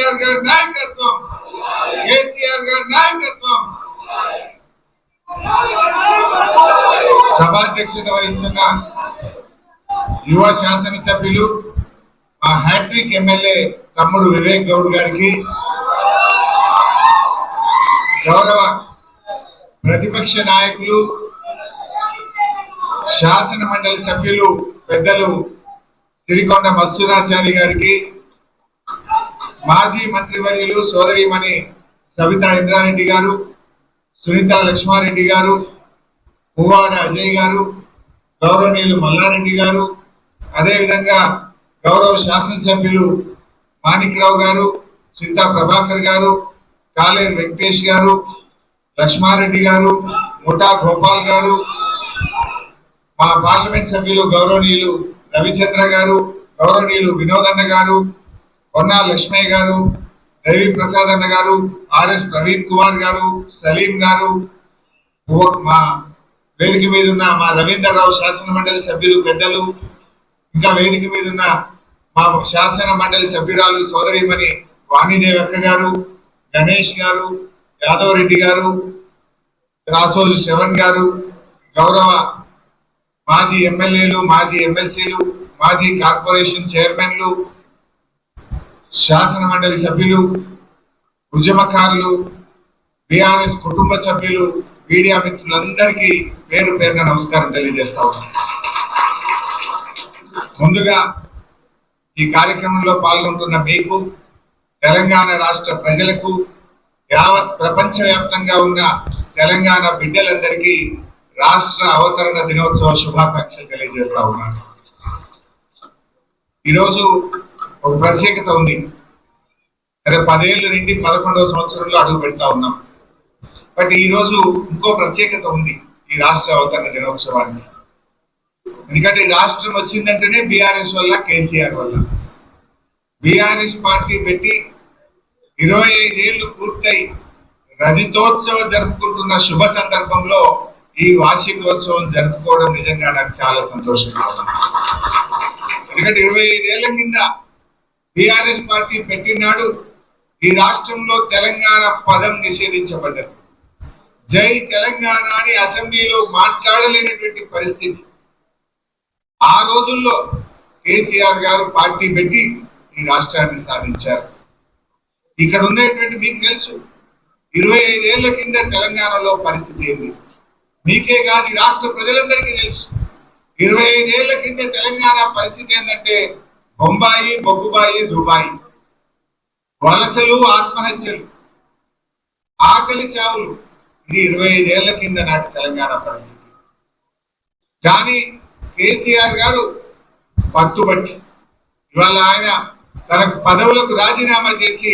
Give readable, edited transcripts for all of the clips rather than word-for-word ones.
కేసీఆర్ గారి నాయకత్వం, కేసీఆర్ గారి నాయకత్వం. సభాధ్యక్షత వహిస్తున్న యువ శాసనసభ్యులు మా హ్యాట్రిక్ ఎమ్మెల్యే తమ్ముడు వివేక్ గౌడ్ గారికి, గౌరవ ప్రతిపక్ష నాయకులు శాసన మండలి సభ్యులు పెద్దలు సిరికొండ మత్సూరాచారి గారికి, మాజీ మంత్రివర్యులు సోదరిమణి సవితా ఇంద్రారెడ్డి గారు, సునీత లక్ష్మారెడ్డి గారు, పువ్వాడ అజయ్ గారు, గౌరవనీయులు మల్లారెడ్డి గారు, అదేవిధంగా గౌరవ శాసనసభ్యులు మాణిక్రావు గారు, చింతా ప్రభాకర్ గారు, కాలేరు వెంకటేష్ గారు, లక్ష్మారెడ్డి గారు, ముఠా గోపాల్ గారు, మా పార్లమెంట్ సభ్యులు గౌరవనీయులు రవిచంద్ర గారు, గౌరవనీయులు వినోదన్న గారు, పొన్నా లక్ష్మయ్య గారు, దేవి ప్రసాద్ అన్న గారు, ఆర్ఎస్ ప్రవీణ్ కుమార్ గారు, సలీం గారు, మా వేదిక మీద ఉన్న మా రవీంద్రరావు శాసన మండలి సభ్యులు పెద్దలు, ఇంకా వేదిక మీద ఉన్న మా శాసన మండలి సభ్యురాలు సోదరిమణి వాణిదేవి అక్క గారు, గణేష్ గారు, యాదవ్ రెడ్డి గారు, రాసోలు శ్రవణ్ గారు, గౌరవ మాజీ ఎమ్మెల్యేలు, మాజీ ఎమ్మెల్సీలు, మాజీ కార్పొరేషన్ చైర్మన్లు, శాసన మండలి సభ్యులు, ఉద్యమకారులు, బీఆర్ఎస్ కుటుంబ సభ్యులు, మీడియా మిత్రులందరికీ పేరు పేరున నమస్కారం తెలియజేస్తా ఉన్నాను. ముందుగా ఈ కార్యక్రమంలో పాల్గొంటున్న మీకు, తెలంగాణ రాష్ట్ర ప్రజలకు, యావత్ ప్రపంచ వ్యాప్తంగా ఉన్న తెలంగాణ బిడ్డలందరికీ రాష్ట్ర అవతరణ దినోత్సవ శుభాకాంక్షలు తెలియజేస్తా ఉన్నాను. ఈరోజు ఒక ప్రత్యేకత ఉంది. అదే 10 ఏళ్ళు నుండి 11వ సంవత్సరంలో అడుగు పెడతా ఉన్నాం. బట్ ఈరోజు ఇంకో ప్రత్యేకత ఉంది ఈ రాష్ట్ర అవతరణ దినోత్సవానికి. ఎందుకంటే ఈ రాష్ట్రం వచ్చిందంటేనే బీఆర్ఎస్ వల్ల, కేసీఆర్ వల్ల. బీఆర్ఎస్ పార్టీ పెట్టి 25 ఏళ్లు పూర్తయి రజతోత్సవం జరుపుకుంటున్న శుభ సందర్భంలో ఈ వార్షికోత్సవం జరుపుకోవడం నిజంగా నాకు చాలా సంతోషంగా ఉంది. ఎందుకంటే 25 ఏళ్ల కింద బీఆర్ఎస్ పార్టీ పెట్టినాడు ఈ రాష్ట్రంలో తెలంగాణ పదం నిషేధించబడ్డది. జై తెలంగాణ అని అసెంబ్లీలో మాట్లాడలేనటువంటి పరిస్థితి. ఆ రోజుల్లో కేసీఆర్ గారు పార్టీ పెట్టి ఈ రాష్ట్రాన్ని సాధించారు. ఇక్కడ ఉన్నటువంటి మీకు తెలుసు 25 ఏళ్ల కింద తెలంగాణలో పరిస్థితి ఏంది. మీకే కాదు ఈ రాష్ట్ర ప్రజలందరికీ తెలుసు. 25 ఏళ్ల కింద తెలంగాణ పరిస్థితి ఏంటంటే బొంబాయి, బొగ్గుబాయి, దుబాయి, వలసలు, ఆత్మహత్యలు, ఆకలి చావులు. ఇది 25 ఏళ్ల కింద నాటి తెలంగాణ పరిస్థితి. కానీ కేసీఆర్ గారు పట్టుబట్టి ఇవాళ ఆయన తన పదవులకు రాజీనామా చేసి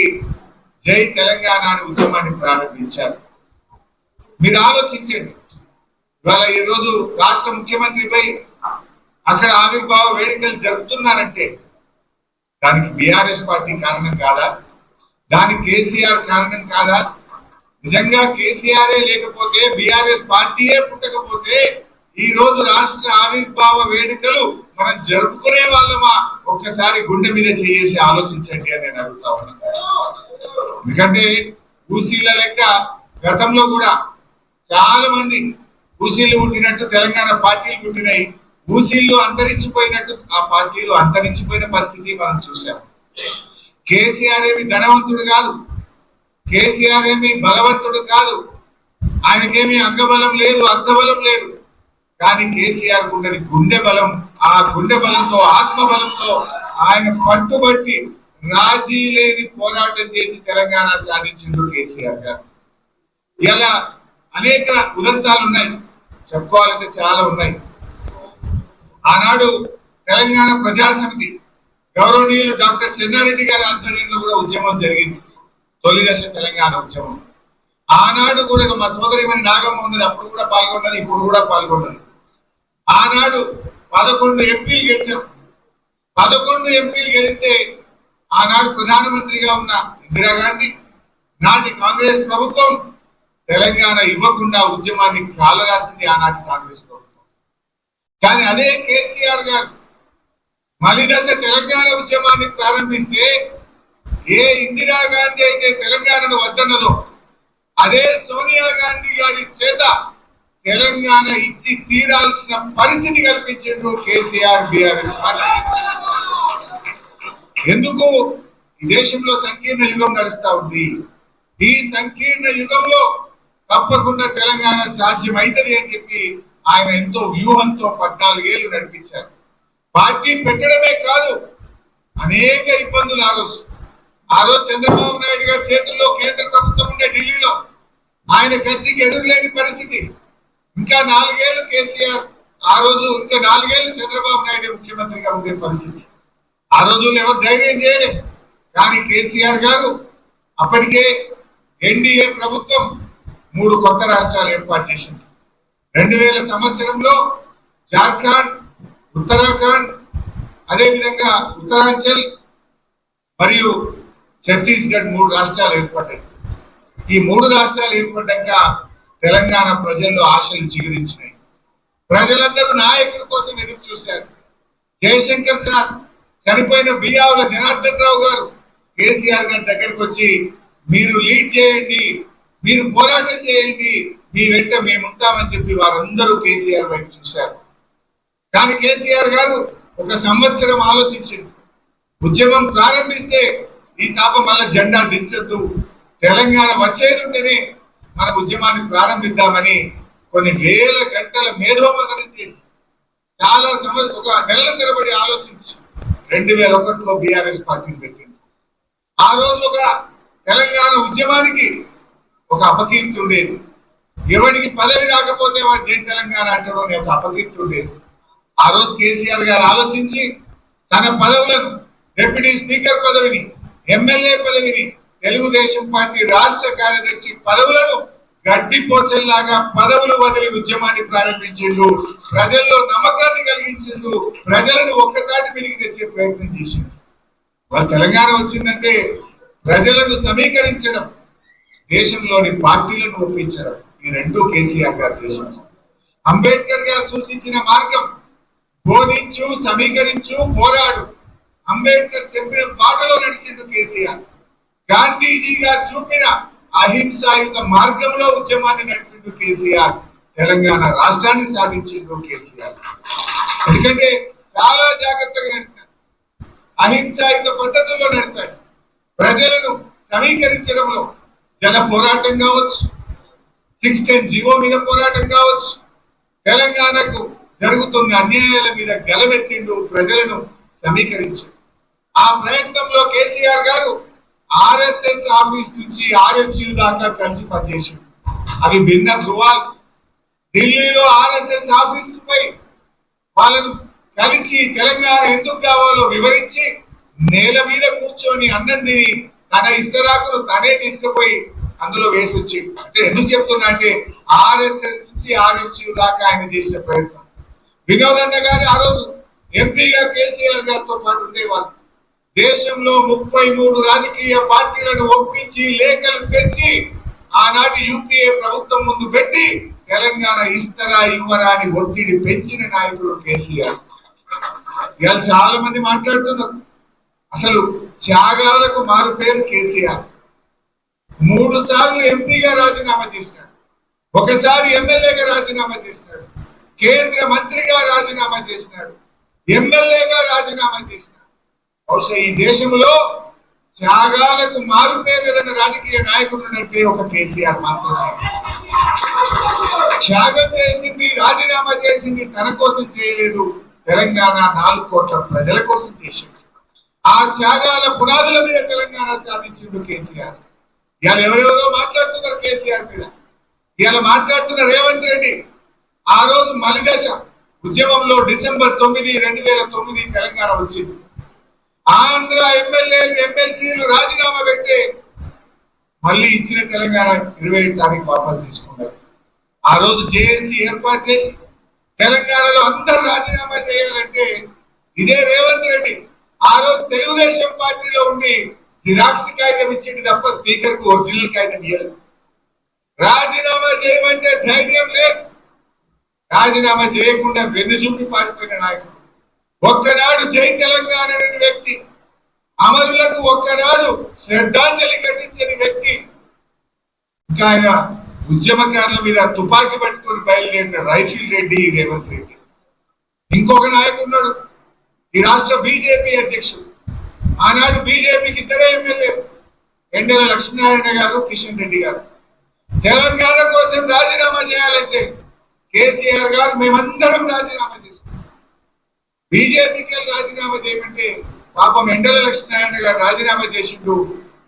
జై తెలంగాణ అనే ఉద్యమాన్ని ప్రారంభించారు. మీరు ఆలోచించండి, ఇవాళ ఈ రోజు రాష్ట్ర ముఖ్యమంత్రిపై అక్కడ ఆవిర్భావ వేడుకలు జరుపుతున్నారంటే దానికి బీఆర్ఎస్ పార్టీ కారణం కాదా? దానికి కేసీఆర్ కారణం కాదా? నిజంగా కేసీఆరే లేకపోతే, బీఆర్ఎస్ పార్టీయే పుట్టకపోతే ఈ రోజు రాష్ట్ర ఆవిర్భావ వేడుకలు మనం జరుపుకునే వాళ్ళమా? ఒక్కసారి గుండె మీద చేసి ఆలోచించండి అని నేను అడుగుతా ఉన్నాను. ఎందుకంటే ఊసీల లెక్క గతంలో కూడా చాలా మంది ఊసీలు పుట్టినట్టు తెలంగాణ పార్టీలు పుట్టినాయి. ఊసీలు అంతరించిపోయినట్టు ఆ పార్టీలు అంతరించిపోయిన పరిస్థితి మనం చూసాం. కేసీఆర్ ఏమి ధనవంతుడు కాదు, కేసీఆర్ ఏమి బలవంతుడు కాదు, ఆయనకేమి అంగబలం లేదు, అర్థబలం లేదు. కానీ కేసీఆర్ ఉన్నది గుండె బలం. ఆ గుండె బలంతో, ఆత్మబలంతో ఆయన పట్టుబట్టి రాజీ లేని పోరాటం చేసి తెలంగాణ సాధించిండు కేసీఆర్ గారు. ఇలా అనేక ఉదంతాలు ఉన్నాయి, చెప్పుకోవాలంటే చాలా ఉన్నాయి. ఆనాడు తెలంగాణ ప్రజా సమితి గౌరవనీయులు డాక్టర్ చెన్నారెడ్డి గారి ఆధ్వర్యంలో కూడా ఉద్యమం జరిగింది, తొలి దశ తెలంగాణ ఉద్యమం. ఆనాడు కూడా మా సోదరిమణి నాగమ్మ ఉన్నది, అప్పుడు కూడా పాల్గొన్నది, ఇప్పుడు కూడా పాల్గొన్నది. ఆనాడు 11 ఎంపీలు గెలిచాం. 11 ఎంపీలు గెలిస్తే ఆనాడు ప్రధానమంత్రిగా ఉన్న ఇందిరాగాంధీ, నాటి కాంగ్రెస్ ప్రభుత్వం తెలంగాణ ఇవ్వకుండా ఉద్యమాన్ని కాలరాసింది ఆనాటి కాంగ్రెస్ ప్రభుత్వం. కానీ అదే కేసీఆర్ గారు మలి దశ తెలంగాణ ఉద్యమాన్ని ప్రారంభిస్తే ఏ ఇందిరాగాంధీ అయితే తెలంగాణను వద్దన్నదో అదే సోనియా గాంధీ గారి చేత తెలంగాణ ఇచ్చి తీరాల్సిన పరిస్థితి కల్పించిండు కేసీఆర్ బీఆర్ఎస్ పార్టీ. ఎందుకు ఈ దేశంలో సంకీర్ణ యుగం నడుస్తా ఉంది. ఈ సంకీర్ణ యుగంలో తప్పకుండా తెలంగాణ సాధ్యం అవుతుంది అని చెప్పి ఆయన ఎంతో వ్యూహంతో 14 ఏళ్లు నడిపించారు. పార్టీ పెట్టడమే కాదు అనేక ఇబ్బందులు ఆ రోజు చంద్రబాబు నాయుడు గారి చేతుల్లో కేంద్ర ప్రభుత్వం ఉండే ఢిల్లీలో ఆయన గట్టికి ఎదురులేని పరిస్థితి. ఇంకా 4 ఏళ్లు కేసీఆర్, ఆ రోజు ఇంకా 4 ఏళ్లు చంద్రబాబు నాయుడు ముఖ్యమంత్రిగా ఉండే పరిస్థితి. ఆ రోజుల్లో ఎవరు ధైర్యం చేయలేదు. కానీ కేసీఆర్ గారు అప్పటికే ఎన్డీఏ ప్రభుత్వం 3 కొత్త రాష్ట్రాలు ఏర్పాటు చేసింది. 2000 సంవత్సరంలో జార్ఖండ్, ఉత్తరాఖండ్, అదేవిధంగా ఉత్తరాంచల్ మరియు ఛత్తీస్గఢ్ 3 రాష్ట్రాలు ఏర్పడ్డాయి. ఈ 3 రాష్ట్రాలు ఏర్పడ్డాక తెలంగాణ ప్రజల్లో ఆశలు చిగురించినాయి. ప్రజలందరూ నాయకుల కోసం ఎదురు చూశారు. జయశంకర్ సార్, చనిపోయిన బియ్యావుల జనార్దన్ రావు గారు కేసీఆర్ గారి దగ్గరకు వచ్చి మీరు లీడ్ చేయండి, మీరు పోరాటం చేయండి, మీ వెంట మేముంటామని చెప్పి వారందరూ కేసీఆర్ వైపు చూశారు. కానీ కేసీఆర్ గారు 1 సంవత్సరం ఆలోచించింది. ఉద్యమం ప్రారంభిస్తే ఈ తాప మళ్ళా జెండా దించద్దు, తెలంగాణ వచ్చేది ఉంటేనే మన ఉద్యమాన్ని ప్రారంభిద్దామని కొన్ని వేల గంటల మేధోమథనం చేసి చాలా ఒక నెలల తరబడి ఆలోచించి 2001లో బీఆర్ఎస్ పార్టీని పెట్టింది. ఆ రోజు ఒక తెలంగాణ ఉద్యమానికి ఒక అపకీర్తి ఉండేది. ఎవరికి పదవి రాకపోతే వాడు జై తెలంగాణ అంటారు అనే ఒక అపకీర్తి ఉండేది. ఆ రోజు కేసీఆర్ గారు ఆలోచించి తన పదవులను, డిప్యూటీ స్పీకర్ పదవిని, ఎమ్మెల్యే పదవిని, తెలుగుదేశం పార్టీ రాష్ట్ర కార్యదర్శి పదవులను గడ్డిపోచల్లాగా పదవులు వదిలి ఉద్యమాన్ని ప్రారంభించిండు. ప్రజల్లో నమ్మకాన్ని కలిగించిండు. ప్రజలను ఒక్కసారి తిరిగి తెచ్చే ప్రయత్నం చేసిండు. వాళ్ళు తెలంగాణ వచ్చిందంటే ప్రజలను సమీకరించడం, దేశంలోని పార్టీలను ఒప్పించడం, ఈ 2 కేసీఆర్ గారు చేశారు. అంబేద్కర్ గారు సూచించిన మార్గం బోధించు, సమీకరించు, పోరాడు. అంబేద్కర్ చెప్పిన బాటలో నడిచిండు కేసీఆర్. గాంధీజీ గారు చూపిన అహింసాయుత మార్గంలో ఉద్యమాన్ని నడిపిండు కేసీఆర్. తెలంగాణ రాష్ట్రాన్ని సాధించిండు కేసీఆర్. ఎందుకంటే చాలా జాగ్రత్తగా నడిపారు, అహింసాయుత పద్ధతుల్లో నడిపారు. ప్రజలను సమీకరించడంలో జన పోరాటం కావచ్చు, 610 జీవో మీద పోరాటం కావచ్చు, తెలంగాణకు జరుగుతున్న అన్యాయాల మీద గలమెత్తిండు, ప్రజలను సమీకరించారు. ఆ ప్రయత్నంలో కేసీఆర్ గారు ఆర్ఎస్ఎస్ ఆఫీస్ నుంచి ఆర్ఎస్యు దాకా కలిసి పనిచేశారు. అవి భిన్న ధృవాలు. ఢిల్లీలో ఆర్ఎస్ఎస్ ఆఫీస్ పోయి వాళ్ళను కలిసి తెలంగాణ ఎందుకు కావాలో వివరించి నేల మీద కూర్చొని అన్నం తిని తన ఇస్తరాకును తనే తీసుకుపోయి అందులో వేసి వచ్చి, అంటే ఎందుకు చెప్తున్నా అంటే ఆర్ఎస్ఎస్ నుంచి ఆర్ఎస్యు దాకా ఆయన చేసిన ప్రయత్నం. వినోదన్న గారు ఆ రోజు ఎంపీగా కేసీఆర్ గారితో పాటు ఉండేవాళ్ళు. దేశంలో 33 రాజకీయ పార్టీలను ఒప్పించి లేఖలు తెచ్చి ఆనాటి యూపీఏ ప్రభుత్వం ముందు పెట్టి తెలంగాణ ఇస్తరా ఇవ్వరా అని ఒత్తిడి పెంచిన నాయకుడు కేసీఆర్. ఇవాళ చాలా మంది మాట్లాడుతున్నారు, అసలు త్యాగాలకు మారు పేరు కేసీఆర్. 3 సార్లు ఎంపీగా రాజీనామా చేసినాడు, ఒకసారి ఎమ్మెల్యేగా రాజీనామా చేసినాడు, కేంద్ర మంత్రిగా రాజీనామా చేసినాడు, ఎమ్మెల్యేగా రాజీనామా చేసినాడు. బహుశా ఈ దేశంలో త్యాగాలకు మారు పేరు రాజకీయ నాయకుడు అంటే ఒక కేసీఆర్ మాత్రమే. త్యాగం చేసింది, రాజీనామా చేసింది తన కోసం చేయలేదు, తెలంగాణ 4 కోట్ల ప్రజల కోసం చేసింది. ఆ త్యాగాల పునాదుల మీద తెలంగాణ సాధించిండు కేసీఆర్. ఇవాళ ఎవరెవరో మాట్లాడుతున్నారు కేసీఆర్ మీద. ఇవాళ మాట్లాడుతున్న రేవంత్ రెడ్డి ఆ రోజు మలిదశ ఉద్యమంలో డిసెంబర్ 9, 2009 తెలంగాణ వచ్చింది. ఆంధ్ర ఎమ్మెల్యేలు, ఎమ్మెల్సీలు రాజీనామా పెట్టి మళ్ళీ ఇచ్చిన తెలంగాణ 27 తారీఖు వాపసు తీసుకున్నారు. ఆ రోజు జేఏసీ ఏర్పాటు చేసి తెలంగాణలో అందరూ రాజీనామా చేయాలంటే ఇదే రేవంత్ రెడ్డి ఆ రోజు తెలుగుదేశం పార్టీలో ఉండి జిరాక్స్ కాగితం ఇచ్చింది తప్ప స్పీకర్ కు ఒరిజినల్ కాగితం ఇవ్వలేదు. రాజీనామా చేయమంటే ధైర్యం లేదు, రాజీనామా చేయకుండా వెన్ను చూపి పారిపోయిన నాయకుడు. ఒక్కనాడు జై తెలంగాణ అనే వ్యక్తి అమరులకు ఒక్కనాడు శ్రద్ధాంజలి ఘటించని వ్యక్తి ఇంకా ఆయన ఉద్యమకారుల మీద తుపాకీ పట్టుకొని బయలుదేరిన రైఫిల్ రెడ్డి రేవంత్ రెడ్డి. ఇంకొక నాయకుడు ఈ రాష్ట్ర బీజేపీ అధ్యక్షుడు. ఆనాడు బీజేపీకి ఇద్దరే ఎమ్మెల్యే, ఎండల లక్ష్మీనారాయణ గారు, కిషన్ రెడ్డి గారు. తెలంగాణ కోసం రాజీనామా చేయాలంటే కేసీఆర్ గారు మేమందరం రాజీనామా చేస్తాం. బీజేపీకి రాజీనామా చేయమంటే పాపం ఎండల లక్ష్మీనారాయణ గారు రాజీనామా చేసిండు.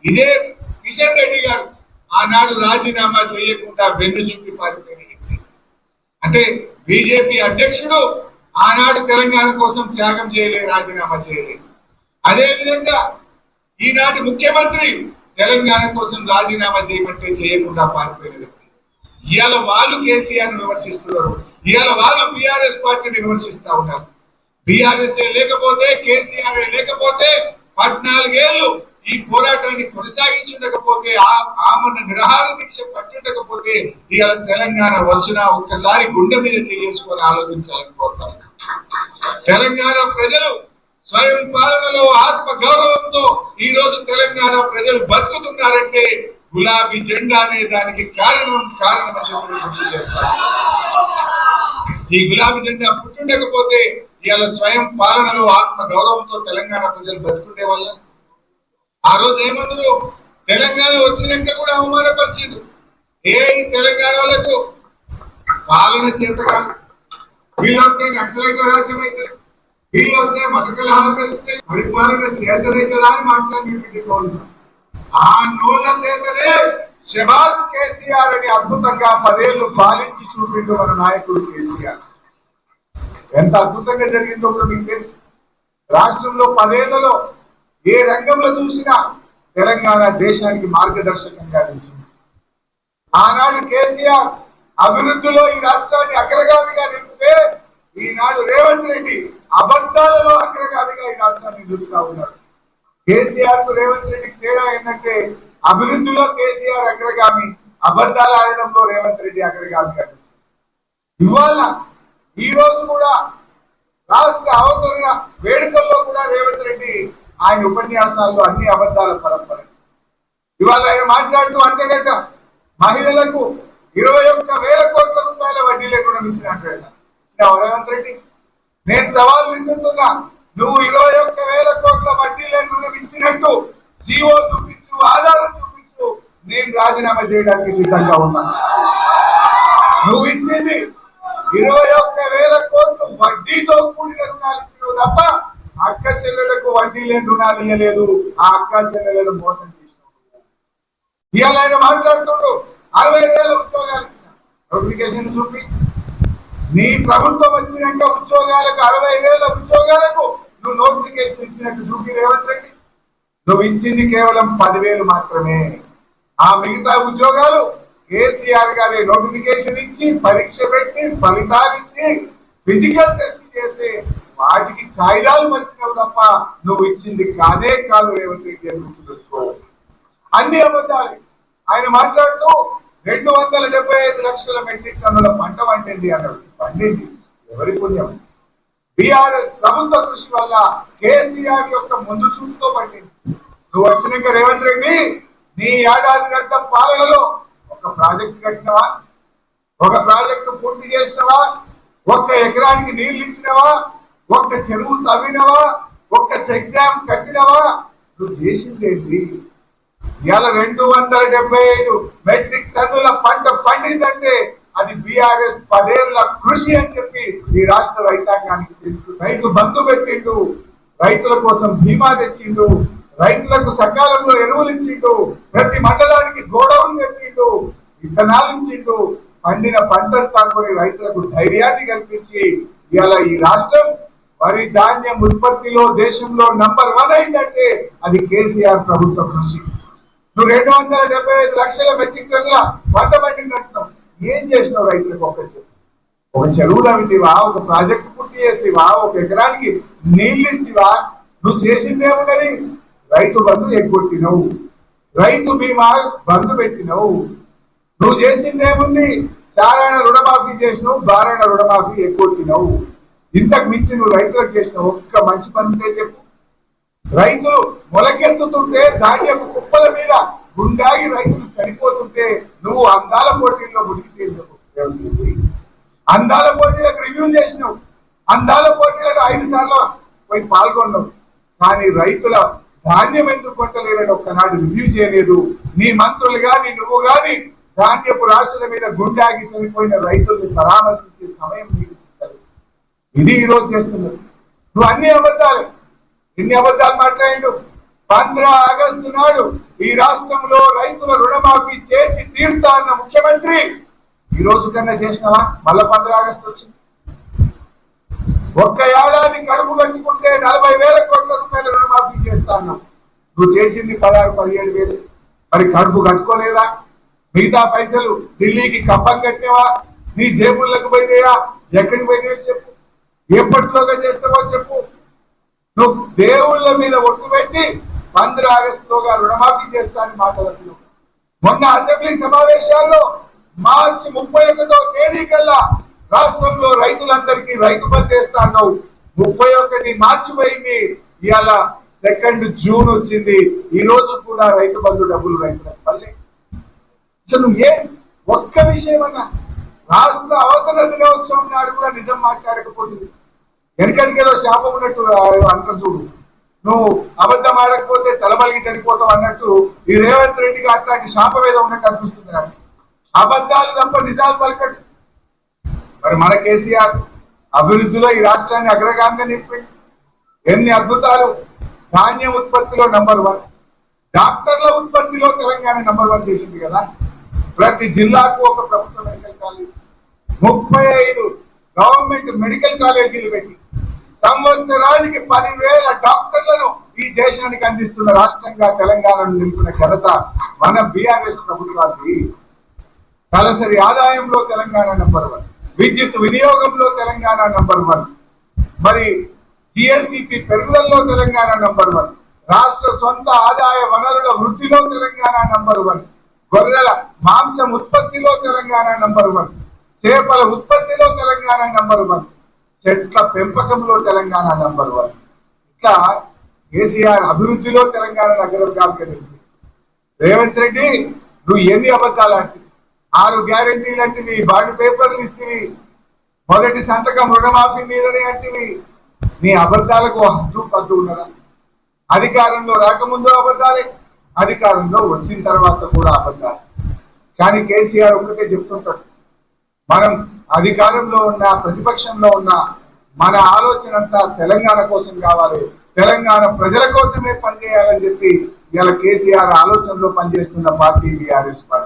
ఇదే కిషన్ రెడ్డి గారు ఆనాడు రాజీనామా చేయకుండా వెన్ను చూపి పారిపోయిన వ్యక్తి. అంటే బీజేపీ అధ్యక్షుడు ఆనాడు తెలంగాణ కోసం త్యాగం చేయలేదు, రాజీనామా చేయలేదు. అదేవిధంగా ఈనాటి ముఖ్యమంత్రి తెలంగాణ కోసం రాజీనామా చేయమంటే చేయకుండా పారిపోయిన వ్యక్తి. ఇవాళ వాళ్ళు కేసీఆర్ విమర్శిస్తున్నారు, ఇవాళ వాళ్ళు బీఆర్ఎస్ పార్టీని విమర్శిస్తా ఉన్నారు. బీఆర్ఎస్ లేకపోతే, కేసీఆర్ లేకపోతే 14 ఏళ్ళు ఈ పోరాటాన్ని కొనసాగించుండకపోతే, ఆమెను నిరాహార దీక్ష పట్టిండకపోతే ఇవాళ తెలంగాణ వచ్చినా ఒక్కసారి గుండె మీద చేసుకొని ఆలోచించాలని కోరుతాను. తెలంగాణ ప్రజలు స్వయం పాలనలో ఆత్మ గౌరవంతో ఈ రోజు తెలంగాణ ప్రజలు బతుకుతున్నారంటే గులాబీ జెండా అనే దానికి కారణం గుర్తు చేస్తారు. ఈ గులాబీ జెండా పుట్టుండకపోతే ఇవాళ స్వయం పాలనలో ఆత్మ గౌరవంతో తెలంగాణ ప్రజలు బతుకుండే వల్ల ఆ రోజు ఏమన్నారు, తెలంగాణ వచ్చినాక కూడా అవమానపరిచింది. తెలంగాణ వాళ్ళకు పాలన చేతగా, వీళ్ళొస్తే నక్సలైట్ రాజ్యం అయితే, వీళ్ళొస్తే మతకల హారతే, పరిపాలన చేతనైతుందా అని మాట్లాడి ఆ నోళ్ళ చేతనే శబాస్ కేసీఆర్ అని అద్భుతంగా 10 ఏళ్లు పాలించి చూపిండు మన నాయకుడు కేసీఆర్. ఎంత అద్భుతంగా జరిగిందో కూడా మీకు తెలుసు. రాష్ట్రంలో 10 ఏళ్లలో ఏ రంగంలో చూసినా తెలంగాణ దేశానికి మార్గదర్శకంగా నిలిచింది. ఆనాడు కేసీఆర్ అభివృద్ధిలో ఈ రాష్ట్రాన్ని అగ్రగామిగా నిలిపితే, ఈనాడు రేవంత్ రెడ్డి అబద్ధాలలో అగ్రగామిగా ఈ రాష్ట్రాన్ని నిలుపుతా ఉన్నాడు. కేసీఆర్ కు రేవంత్ రెడ్డికి తేడా ఏంటంటే, అభివృద్ధిలో కేసీఆర్ అగ్రగామి, అబద్ధాలు ఆడడంలో రేవంత్ రెడ్డి అగ్రగామిగా నిలిచింది. ఇవాళ ఈ రోజు కూడా రాష్ట్ర అవతరణ వేడుకల్లో కూడా రేవంత్ రెడ్డి ఆయన ఉపన్యాసాల్లో అన్ని అబద్ధాల పరంపర. ఇవాళ ఆయన మాట్లాడుతూ అంతేగట్ట మహిళలకు 21,000 కోట్ల రూపాయల వడ్డీ లేకుండా ఇచ్చినట్టు రేవంత్ రెడ్డి. నేను సవాల్ విసురుతున్నా, నువ్వు 21,000 కోట్ల వడ్డీ లేకుండా ఇచ్చినట్టు జీవో చూపించు, ఆధారం చూపించు, నేను రాజీనామా చేయడానికి సిద్ధంగా ఉన్నా. నువ్వు ఇచ్చింది 21,000 కోట్లు వడ్డీతో కూడిన రుణాలు ఇచ్చినావు తప్ప అక్క చెల్లెలకు వడ్డీ లేని రుణాలు ఇవ్వలేదు. ఆ అక్క చెల్లెలను మోసం చేసినావు. ఇవాళ ఆయన మాట్లాడుతుంటూ 60,000 ఉద్యోగాలు ఇచ్చిన నోటిఫికేషన్ చూపి, నీ ప్రభుత్వం వచ్చినాక ఉద్యోగాలకు 60,000 ఉద్యోగాలకు నువ్వు నోటిఫికేషన్ ఇచ్చినట్టు చూపి రేవంత్ రెడ్డి. నువ్వు ఇచ్చింది కేవలం 10,000 మాత్రమే. ఆ మిగతా ఉద్యోగాలు కేసీఆర్ గారి నోటిఫికేషన్ ఇచ్చి, పరీక్ష పెట్టి, ఫలితాలు ఇచ్చి, ఫిజికల్ టెస్ట్ చేస్తే వాటికి కాయిదాలు మంచినవు తప్ప నువ్వు ఇచ్చింది కాదే కాదు రేవంత్ రెడ్డి అని గుర్తుపెట్టుకో. అన్ని అబద్ధాలు. ఆయన మాట్లాడుతూ 275 లక్షల మెట్రిక్ టన్నుల పంట పండింది అన్నాడు. పండింది ఎవరి పుణ్యం? బీఆర్ఎస్ ప్రభుత్వ కృషి వల్ల, కేసీఆర్ యొక్క ముందు చూపుతో పండింది. నువ్వు వచ్చినాక రేవంత్ రెడ్డి నీ ఏడాది గంట పాలనలో ఒక ప్రాజెక్టు కట్టినవా? ఒక ప్రాజెక్టు పూర్తి చేసినవా? ఒక్క ఎకరానికి నీళ్లు ఇచ్చినవా? ఒక్క చెరువు తవ్వినవా? ఒక్క చెక్ డ్యామ్ కట్టినవా? నువ్వు చేసింది ఏంటి? ఇవాళ 275 మెట్రిక్ టన్నుల పంట పండిందంటే అది బీఆర్ఎస్ 10 ఏళ్ల కృషి అని చెప్పి ఈ రాష్ట్ర రైతాంగానికి తెలుసు. రైతు బంధు పెట్టిండు, రైతుల కోసం బీమా తెచ్చిండు, రైతులకు సకాలంలో ఎరువులు ఇచ్చిండు, ప్రతి మండలానికి గోడౌన్ పెట్టిండు, విత్తనాలు ఇచ్చిండు, పండిన పంటలు కాకొని రైతులకు ధైర్యాన్ని కల్పించి ఇవాళ ఈ రాష్ట్రం వరి ధాన్యం ఉత్పత్తిలో దేశంలో నంబర్ 1 అయిందంటే అది కేసీఆర్ ప్రభుత్వ కృషి. నువ్వు 275 లక్షల మెట్రిక్ టన్నుల పంట పండిందంటున్నావు. ఏం చేసినావు రైతులకు? ఒక చెరువు తవ్వితివా? ఒక ప్రాజెక్టు పూర్తి చేస్తేవా? ఒక ఎకరానికి నీళ్లు ఇస్తేవా? నువ్వు చేసింది ఏమున్నది? రైతు బంధు ఎగ్గొట్టినవు, రైతు బీమా బంధు పెట్టినవు. నువ్వు చేసింది ఏముంది? చారాయణ రుణమాఫీ చేసినావు, బారాయణ రుణమాఫీ ఎగ్గొట్టినవు. ఇంతకు మించి నువ్వు రైతులకు చేసిన ఒక్క మంచి పని ఉంటే చెప్పు. రైతులు మొలకెత్తుతుంటే ధాన్యపు కుప్పల మీద గుండాగి రైతులు చనిపోతుంటే నువ్వు అందాల పోటీల్లో మునిగితే అందాల పోటీలకు రివ్యూ చేసినావు, అందాల పోటీలకు 5 సార్లు పోయి పాల్గొన్నావు, కానీ రైతుల ధాన్యం ఎందుకు కొట్టలేదని ఒక్కనాడు రివ్యూ చేయలేదు. నీ మంత్రులు గాని నువ్వు గాని ధాన్యపు రాశుల మీద గుండాగి చనిపోయిన రైతుల్ని పరామర్శించే సమయం నీకు చిక్కలేదు. ఇది ఈరోజు చేస్తున్నారు. నువ్వు అన్ని అబద్ధాలు, ఎన్ని అబద్ధాలు మాట్లాడిండు. 15 ఆగస్టు నాడు ఈ రాష్ట్రంలో రైతుల రుణమాఫీ చేసి తీరుతా అన్న ముఖ్యమంత్రి ఈ రోజు కన్నా చేసినావా? మళ్ళా 15 ఆగస్టు వచ్చింది. ఒక్క ఏడాది కడుపు కట్టుకుంటే 40,000 కోట్ల రూపాయల రుణమాఫీ చేస్తా అన్నావు. నువ్వు చేసింది 16-17 వేలు. మరి కడుపు కట్టుకోలేదా? మిగతా పైసలు ఢిల్లీకి కప్పం కట్టినవా? నీ జేబుల్లోకి పోయినాయా? ఎక్కడికి పోయినాయో చెప్పు. ఎప్పటిలోగా చేస్తావో చెప్పు. నువ్వు దేవుళ్ళ మీద ఒట్టు పెట్టి 15 ఆగస్టులోగా రుణమాఫీ చేస్తానని మాట్లాడుతున్నావు. మొన్న అసెంబ్లీ సమావేశాల్లో మార్చి 31వ తేదీ కల్లా రాష్ట్రంలో రైతులందరికీ రైతు బంధు చేస్తా అన్నావు. 31 మార్చి పోయింది, ఇవాళ 2 జూన్ వచ్చింది. ఈ రోజు కూడా రైతు బంధు డబ్బులు రైతులకు పల్లె. అసలు నువ్వు ఒక్క విషయం అన్నా రాష్ట్ర అవతరణ దినోత్సవం నాడు కూడా నిజం మాట్లాడకపోతుంది. వెనకడికేదో శాపం ఉన్నట్టు అంటారు చూడు. నువ్వు అబద్ధం ఆడకపోతే తలబలిగి చనిపోతావు అన్నట్టు ఈ రేవంత్ రెడ్డికి అట్లాంటి శాపం ఏదో ఉన్నట్టు అనిపిస్తుంది. నాకు అబద్ధాలు తప్ప నిజాలు పలకడు. మరి మన కేసీఆర్ అభివృద్ధిలో ఈ రాష్ట్రాన్ని అగ్రగామిగా నిలిపింది. ఎన్ని అద్భుతాలు! ధాన్యం ఉత్పత్తిలో నంబర్ 1, డాక్టర్ల ఉత్పత్తిలో తెలంగాణ నంబర్ 1 చేసింది కదా. ప్రతి జిల్లాకు ఒక ప్రభుత్వ మెడికల్ కాలేజ్, 35 గవర్నమెంట్ మెడికల్ కాలేజీలు పెట్టి సంవత్సరానికి 10,000 డాక్టర్లను ఈ దేశానికి అందిస్తున్న రాష్ట్రంగా తెలంగాణను నిలిపిన ఘనత మన బీఆర్ఎస్ ప్రభుత్వానికి. తలసరి ఆదాయంలో తెలంగాణ నంబర్ 1, విద్యుత్ వినియోగంలో తెలంగాణ నంబర్ 1, మరి జిఎస్డిపి పెరుగుదలలో తెలంగాణ నంబర్ 1, రాష్ట్ర సొంత ఆదాయ వనరుల వృద్ధిలో తెలంగాణ నంబర్ 1, గొర్రెల మాంసం ఉత్పత్తిలో తెలంగాణ నంబర్ 1, చేపల ఉత్పత్తిలో తెలంగాణ నంబర్ 1, చెట్ల పెంపకంలో తెలంగాణ నంబర్ 1. ఇట్లా కేసీఆర్ అభివృద్ధిలో తెలంగాణ అగ్రగామిగా నిలిచింది. రేవంత్ రెడ్డి నువ్వు ఎన్ని అబద్ధాలు అంటే 6 గ్యారెంటీలు అంటివి, బాండ్ పేపర్లు ఇస్తేవి, మొదటి సంతకం రుణమాఫీ మీదనే అంటివి. నీ అబద్ధాలకు హద్దు పద్దు ఉన్నదా? అధికారంలో రాకముందు అబద్ధాలే, అధికారంలో వచ్చిన తర్వాత కూడా అబద్ధాలు. కానీ కేసీఆర్ ఒక్కటే చెప్తుంటాడు, మనం అధికారంలో ఉన్న ప్రతిపక్షంలో ఉన్న మన ఆలోచన అంతా తెలంగాణ కోసం కావాలి, తెలంగాణ ప్రజల కోసమే పనిచేయాలని చెప్పి ఇలా కేసీఆర్ ఆలోచనలో పనిచేస్తున్న పార్టీ బీఆర్ఎస్ పార్టీ.